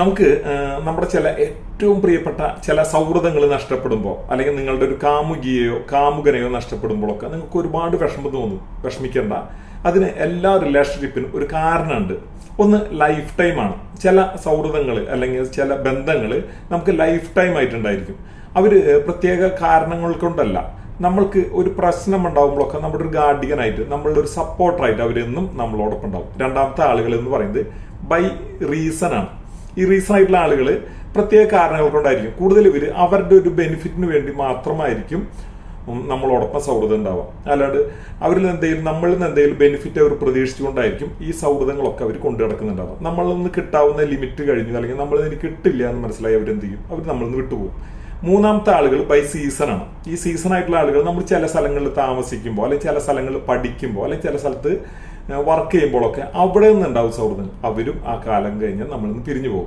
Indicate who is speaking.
Speaker 1: നമുക്ക് നമ്മുടെ ചില ഏറ്റവും പ്രിയപ്പെട്ട ചില സൗഹൃദങ്ങൾ നഷ്ടപ്പെടുമ്പോൾ, അല്ലെങ്കിൽ നിങ്ങളുടെ ഒരു കാമുകിയെയോ കാമുകനെയോ നഷ്ടപ്പെടുമ്പോഴൊക്കെ നിങ്ങൾക്ക് ഒരുപാട് വിഷമം തോന്നും. വിഷമിക്കേണ്ട. അതിന് എല്ലാ റിലേഷൻഷിപ്പിനും ഒരു കാരണമുണ്ട്. ഒന്ന് ലൈഫ് ടൈമാണ്. ചില സൗഹൃദങ്ങൾ അല്ലെങ്കിൽ ചില ബന്ധങ്ങൾ നമുക്ക് ലൈഫ് ടൈം ആയിട്ടുണ്ടായിരിക്കും. അവര് പ്രത്യേക കാരണങ്ങൾ കൊണ്ടല്ല, നമ്മൾക്ക് ഒരു പ്രശ്നം ഉണ്ടാകുമ്പോഴൊക്കെ നമ്മുടെ ഒരു ഗാർഡിയനായിട്ട്, നമ്മളുടെ ഒരു സപ്പോർട്ടറായിട്ട് അവരെന്നും നമ്മളോടൊപ്പം ഉണ്ടാവും. രണ്ടാമത്തെ ആളുകൾ എന്ന് പറയുന്നത് ബൈ റീസൺ ആണ്. ഈ റീസൺ ആയിട്ടുള്ള ആളുകൾ പ്രത്യേക കാരണങ്ങൾ കൊണ്ടായിരിക്കും കൂടുതൽ ഇവര് അവരുടെ ഒരു ബെനിഫിറ്റിന് വേണ്ടി മാത്രമായിരിക്കും നമ്മളോടൊപ്പം സൗഹൃദം ഉണ്ടാവുക. അല്ലാണ്ട് അവരിൽ എന്തെങ്കിലും നമ്മളിൽ നിന്ന് എന്തെങ്കിലും ബെനിഫിറ്റ് അവർ പ്രതീക്ഷിച്ചുകൊണ്ടായിരിക്കും ഈ സൗഹൃദങ്ങളൊക്കെ അവർ കൊണ്ടു നടക്കുന്നുണ്ടാവുക. നമ്മളിൽ നിന്ന് കിട്ടാവുന്ന ലിമിറ്റ് കഴിഞ്ഞു, അല്ലെങ്കിൽ നമ്മളിൽ നിന്ന് കിട്ടില്ല എന്ന് മനസ്സിലായി അവരെന്ത് ചെയ്യും, അവർ നമ്മളിൽ നിന്ന് വിട്ടുപോകും. മൂന്നാമത്തെ ആളുകൾ ബൈ സീസൺ ആണ്. ഈ സീസൺ ആയിട്ടുള്ള ആളുകൾ നമ്മൾ ചില സ്ഥലങ്ങളിൽ താമസിക്കുമ്പോൾ, അല്ലെങ്കിൽ ചില സ്ഥലങ്ങളിൽ പഠിക്കുമ്പോൾ, അല്ലെങ്കിൽ ചില സ്ഥലത്ത് വർക്ക് ചെയ്യുമ്പോഴൊക്കെ അവിടെ നിന്ന് ഉണ്ടാവും സൗഹൃദങ്ങൾ. അവരും ആ കാലം കഴിഞ്ഞ് നമ്മളിൽ നിന്ന് പിരിഞ്ഞു പോകും.